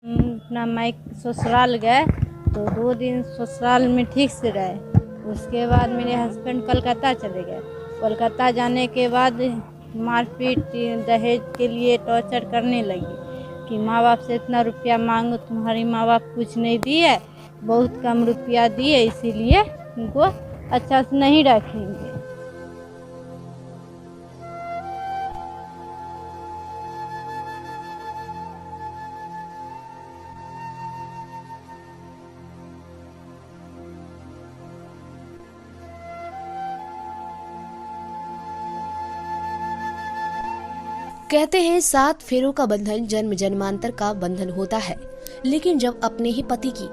अपना माइक ससुराल गए तो 2 दिन ससुराल में ठीक से रहे। उसके बाद मेरे हस्बैंड कलकत्ता चले गए। कोलकाता जाने के बाद मारपीट, दहेज के लिए टॉर्चर करने लगी कि माँ बाप से इतना रुपया मांगो, तुम्हारी माँ बाप कुछ नहीं दिए, बहुत कम रुपया दिए, इसीलिए उनको अच्छा से नहीं रखेंगे। कहते हैं 7 फेरों का बंधन जन्म जन्मांतर का बंधन होता है, लेकिन जब अपने ही पति की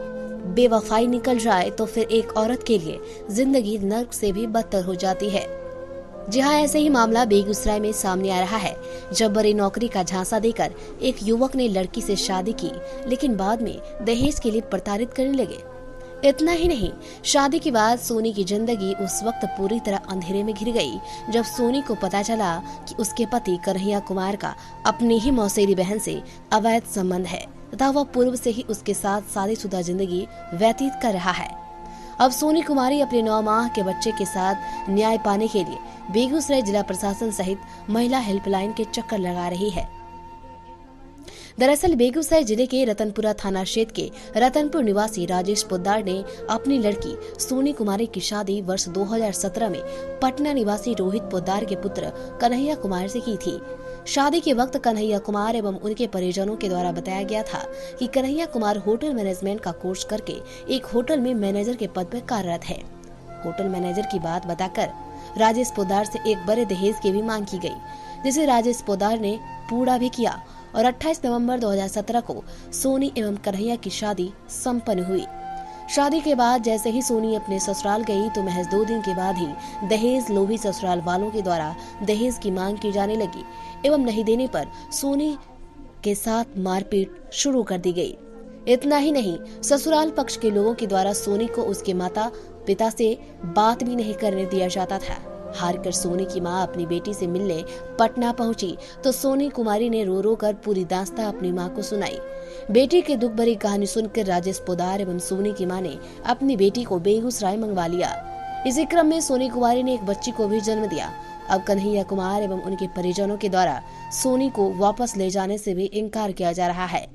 बेवफाई निकल जाए तो फिर एक औरत के लिए जिंदगी नर्क से भी बदतर हो जाती है। जी हाँ, ऐसे ही मामला बेगूसराय में सामने आ रहा है, जब बड़ी नौकरी का झांसा देकर एक युवक ने लड़की से शादी की, लेकिन बाद में दहेज के लिए प्रताड़ित करने लगे। इतना ही नहीं, शादी के बाद सोनी की जिंदगी उस वक्त पूरी तरह अंधेरे में घिर गई जब सोनी को पता चला कि उसके पति कन्हैया कुमार का अपनी ही मौसेरी बहन से अवैध संबंध है तथा वह पूर्व से ही उसके साथ शादीशुदा जिंदगी व्यतीत कर रहा है। अब सोनी कुमारी अपने 9 माह के बच्चे के साथ न्याय पाने के लिए बेगूसराय जिला प्रशासन सहित महिला हेल्पलाइन के चक्कर लगा रही है। दरअसल बेगूसराय जिले के रतनपुरा थाना क्षेत्र के रतनपुर निवासी राजेश पोद्दार ने अपनी लड़की सोनी कुमारी की शादी वर्ष 2017 में पटना निवासी रोहित पोद्दार के पुत्र कन्हैया कुमार से की थी। शादी के वक्त कन्हैया कुमार एवं उनके परिजनों के द्वारा बताया गया था कि कन्हैया कुमार होटल मैनेजमेंट का कोर्स करके एक होटल में मैनेजर के पद पर कार्यरत है। होटल मैनेजर की बात बताकर राजेश पोद्दार से एक बड़े दहेज की भी मांग की गई, जिसे राजेश पोद्दार ने पूरा भी किया और 28 नवंबर 2017 को सोनी एवं कन्हैया की शादी संपन्न हुई। शादी के बाद जैसे ही सोनी अपने ससुराल गई तो महज 2 दिन के बाद ही दहेज लोभी ससुराल वालों के द्वारा दहेज की मांग की जाने लगी एवं नहीं देने पर सोनी के साथ मारपीट शुरू कर दी गई। इतना ही नहीं, ससुराल पक्ष के लोगों के द्वारा सोनी को उसके माता पिता से बात भी नहीं करने दिया जाता था। हार कर सोनी की मां अपनी बेटी से मिलने पटना पहुंची तो सोनी कुमारी ने रो रो कर पूरी दास्तां अपनी मां को सुनाई। बेटी की दुख भरी कहानी सुनकर राजेश पोद्दार एवं सोनी की मां ने अपनी बेटी को बेगूसराय मंगवा लिया। इसी क्रम में सोनी कुमारी ने एक बच्ची को भी जन्म दिया। अब कन्हैया कुमार एवं उनके परिजनों के द्वारा सोनी को वापस ले जाने से भी इनकार किया जा रहा है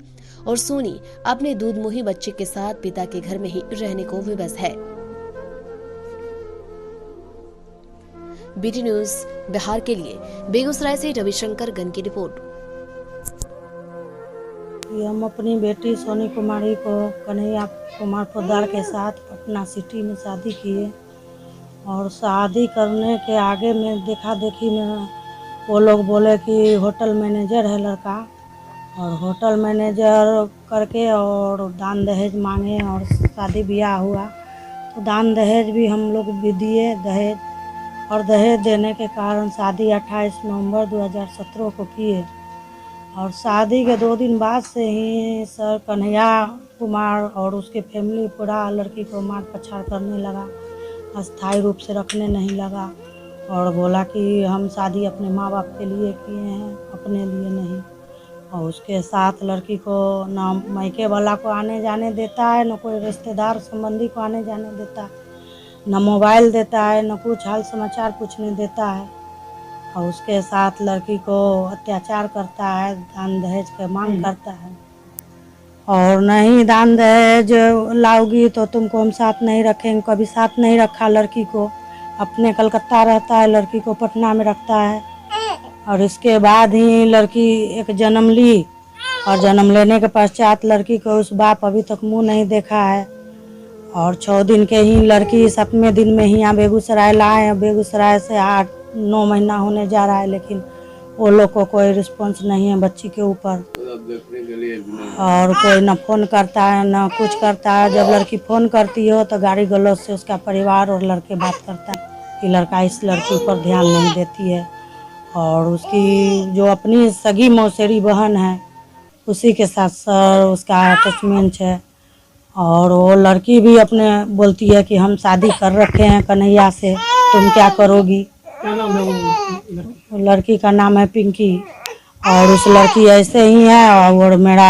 और सोनी अपने दूधमुही बच्चे के साथ पिता के घर में ही रहने को विवश है। बीटी न्यूज बिहार के लिए बेगूसराय से रविशंकर गन की रिपोर्ट। हम अपनी बेटी सोनी कुमारी को कन्हैया कुमार पोद्दार के साथ पटना सिटी में शादी किए और शादी करने के आगे में देखा देखी में वो लोग बोले कि होटल मैनेजर है लड़का, और होटल मैनेजर करके और दान दहेज मांगे और शादी ब्याह हुआ तो दान दहेज भी हम लोग भी दिए दहेज, और दहेज देने के कारण शादी 28 नवंबर 2017 को किए और शादी के 2 दिन बाद से ही सर कन्हैया कुमार और उसके फैमिली पूरा लड़की को मार पछाड़ करने लगा, अस्थायी रूप से रखने नहीं लगा और बोला कि हम शादी अपने माँ बाप के लिए किए हैं, अपने लिए नहीं। और उसके साथ लड़की को ना मायके वाला को आने जाने देता है, न कोई रिश्तेदार संबंधी को आने जाने देता है, न मोबाइल देता है, न कुछ हाल समाचार पूछने देता है और उसके साथ लड़की को अत्याचार करता है, दान दहेज के मांग करता है और नहीं दान दहेज लाओगी तो तुमको हम साथ नहीं रखेंगे। कभी साथ नहीं रखा लड़की को, अपने कलकत्ता रहता है, लड़की को पटना में रखता है और इसके बाद ही लड़की एक जन्म ली और जन्म लेने के पश्चात लड़की को उस बाप अभी तक मुँह नहीं देखा है और 6 दिन के ही लड़की 7वें दिन में ही यहाँ बेगूसराय लाए हैं। बेगूसराय से 8-9 महीना होने जा रहा है, लेकिन वो लोग को कोई रिस्पांस नहीं है बच्ची के ऊपर और कोई न फोन करता है न कुछ करता है। जब लड़की फ़ोन करती हो तो गाली गलौज से उसका परिवार और लड़के बात करता है कि लड़का इस लड़की पर ध्यान नहीं देती है और उसकी जो अपनी सगी मौसेरी बहन है उसी के साथ सर उसका अटैचमेंट है और वो लड़की भी अपने बोलती है कि हम शादी कर रखे हैं कन्हैया से, तुम क्या करोगी। लड़की का नाम है पिंकी और उस लड़की ऐसे ही है और मेरा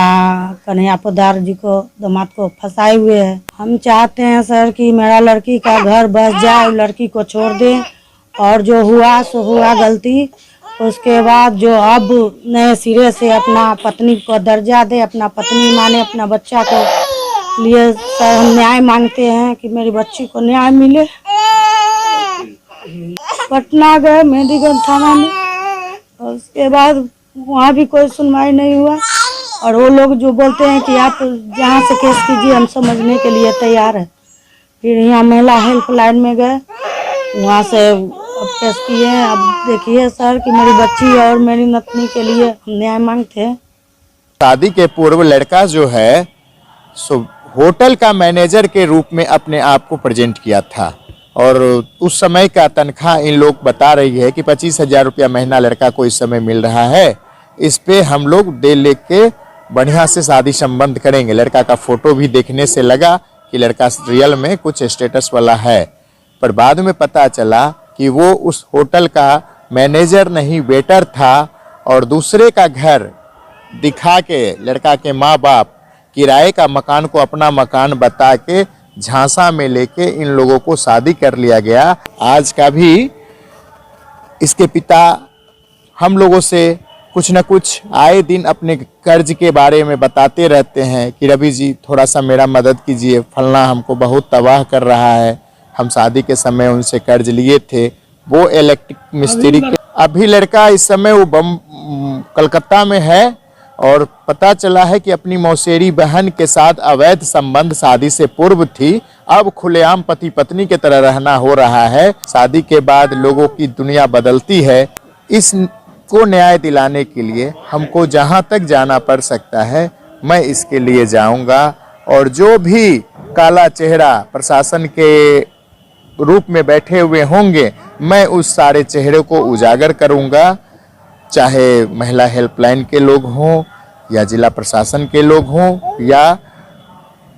कन्हैया पोदार जी को दामाद को फंसाए हुए है। हम चाहते हैं सर कि मेरा लड़की का घर बस जाए, लड़की को छोड़ दें और जो हुआ सो हुआ गलती। उसके बाद जो अब नए सिरे से अपना पत्नी को दर्जा दे, अपना पत्नी माने, अपना बच्चा को लिए सर हम न्याय मांगते हैं कि मेरी बच्ची को न्याय मिले। पटना गए मेहंदीगंज थाना में और उसके बाद वहाँ भी कोई सुनवाई नहीं हुआ और वो लोग जो बोलते हैं कि आप जहाँ से केस कीजिए हम समझने के लिए तैयार है। फिर यहाँ महिला हेल्पलाइन में गए, वहाँ से अब केस किए हैं। अब देखिए सर कि मेरी बच्ची और मेरी नतनी के लिए हम न्याय मांगते हैं। शादी के पूर्व लड़का जो है सो होटल का मैनेजर के रूप में अपने आप को प्रेजेंट किया था और उस समय का तनख्वाह इन लोग बता रही है कि 25,000 रुपया महीना लड़का को इस समय मिल रहा है। इस पे हम लोग दे लेके बढ़िया से शादी संबंध करेंगे। लड़का का फोटो भी देखने से लगा कि लड़का रियल में कुछ स्टेटस वाला है, पर बाद में पता चला कि वो उस होटल का मैनेजर नहीं वेटर था और दूसरे का घर दिखा के लड़का के माँ बाप किराए का मकान को अपना मकान बता के झांसा में लेके इन लोगों को शादी कर लिया गया। आज का भी इसके पिता हम लोगों से कुछ न कुछ आए दिन अपने कर्ज के बारे में बताते रहते हैं कि रवि जी थोड़ा सा मेरा मदद कीजिए, फलना हमको बहुत तबाह कर रहा है। हम शादी के समय उनसे कर्ज लिए थे, वो इलेक्ट्रिक मिस्त्री के। अभी लड़का इस समय वो कलकत्ता में है और पता चला है कि अपनी मौसेरी बहन के साथ अवैध संबंध शादी से पूर्व थी, अब खुलेआम पति पत्नी की तरह रहना हो रहा है। शादी के बाद लोगों की दुनिया बदलती है। इसको न्याय दिलाने के लिए हमको जहां तक जाना पड़ सकता है मैं इसके लिए जाऊंगा और जो भी काला चेहरा प्रशासन के रूप में बैठे हुए होंगे मैं उस सारे चेहरे को उजागर करूंगा, चाहे महिला हेल्पलाइन के लोग हों या जिला प्रशासन के लोग हों या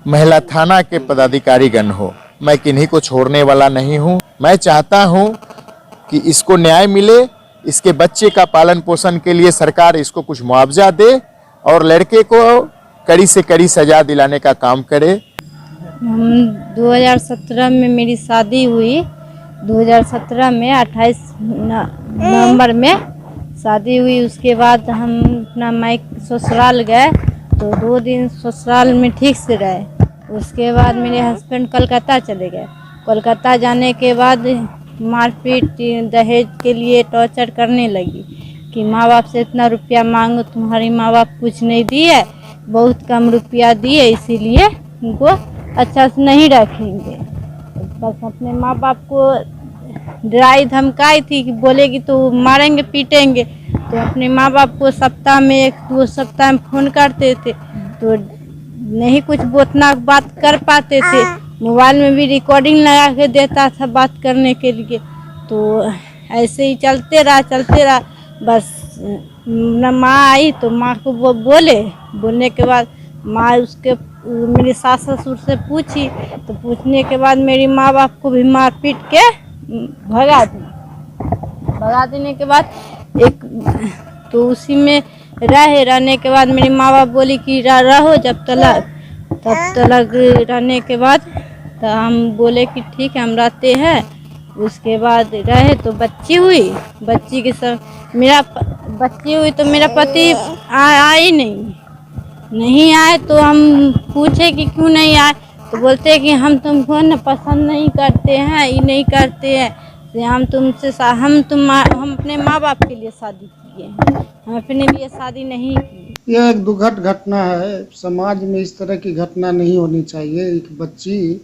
महिला थाना के पदाधिकारीगण हो। मैं किन्हीं को छोड़ने वाला नहीं हूं। मैं चाहता हूं कि इसको न्याय मिले, इसके बच्चे का पालन पोषण के लिए सरकार इसको कुछ मुआवजा दे और लड़के को कड़ी से कड़ी सजा दिलाने का काम करे। हम 2017 में मेरी शादी हुई, 2017 में 28 नवंबर में शादी हुई। उसके बाद हम अपना मायक ससुराल गए तो 2 दिन ससुराल में ठीक से रहे। उसके बाद मेरे हस्बैंड कलकत्ता चले गए। कोलकाता जाने के बाद मारपीट, दहेज के लिए टॉर्चर करने लगी कि माँ बाप से इतना रुपया मांगो, तुम्हारी माँ बाप कुछ नहीं दिए, बहुत कम रुपया दिए, इसीलिए उनको अच्छा से नहीं रखेंगे। बस अपने माँ बाप को डराई धमकाई थी कि बोलेगी तो मारेंगे पीटेंगे। तो अपने माँ बाप को सप्ताह में 1-2 सप्ताह में फ़ोन करते थे तो नहीं कुछ उतना बात कर पाते थे। मोबाइल में भी रिकॉर्डिंग लगा के देता था बात करने के लिए। तो ऐसे ही चलते रहा। बस न माँ आई तो माँ को वो बोलने के बाद माँ उसके मेरे सास ससुर से पूछी तो पूछने के बाद मेरी माँ बाप को भी मार पीट के भगा देने के बाद तो उसी में रहने के बाद मेरी माँ बाप बोली कि रहो तब तलक रहने के बाद तो हम बोले कि ठीक है हम रहते हैं। उसके बाद रहे तो बच्ची हुई, बच्ची के सब बच्ची हुई तो मेरा पति आए नहीं आए तो हम पूछे कि क्यों नहीं आए तो बोलते हैं कि हम तुमको न पसंद नहीं करते हैं, ये नहीं करते हैं, हम अपने माँ बाप के लिए शादी किए हैं, हम अपने लिए शादी नहीं की। यह एक दुखद घटना है। समाज में इस तरह की घटना नहीं होनी चाहिए। एक बच्ची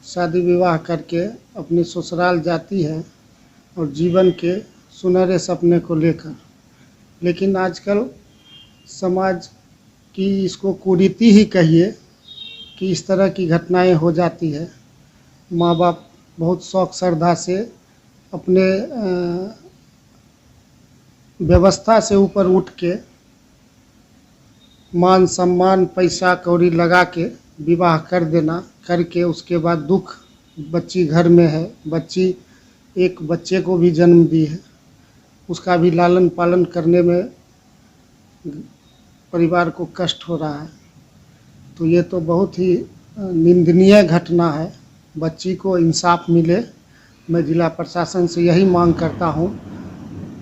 शादी विवाह करके अपने ससुराल जाती है और जीवन के सुनहरे सपने को लेकर, लेकिन आजकल समाज की इसको कुरीति ही कहिए कि इस तरह की घटनाएं हो जाती है। माँ बाप बहुत शौक श्रद्धा से अपने व्यवस्था से ऊपर उठ के मान सम्मान पैसा कौड़ी लगा के विवाह कर देना, करके उसके बाद दुख, बच्ची घर में है, बच्ची एक बच्चे को भी जन्म दी है, उसका भी लालन पालन करने में परिवार को कष्ट हो रहा है। तो ये तो बहुत ही निंदनीय घटना है। बच्ची को इंसाफ मिले। मैं जिला प्रशासन से यही मांग करता हूँ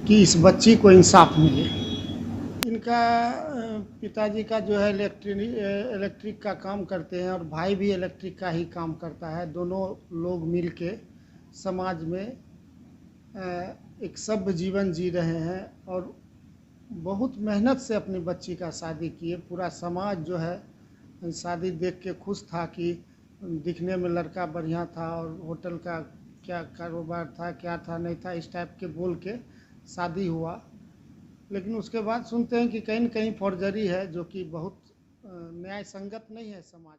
कि इस बच्ची को इंसाफ मिले। इनका पिताजी का जो है इलेक्ट्रिक का काम करते हैं और भाई भी इलेक्ट्रिक का ही काम करता है। दोनों लोग मिल के समाज में एक सभ्य जीवन जी रहे हैं और बहुत मेहनत से अपनी बच्ची का शादी किए। पूरा समाज जो है शादी देख के खुश था कि दिखने में लड़का बढ़िया था और होटल का क्या कारोबार था, क्या था नहीं था, इस टाइप के बोल के शादी हुआ। लेकिन उसके बाद सुनते हैं कि कहीं न कहीं फॉर्जरी है, जो कि बहुत न्याय संगत नहीं है समाज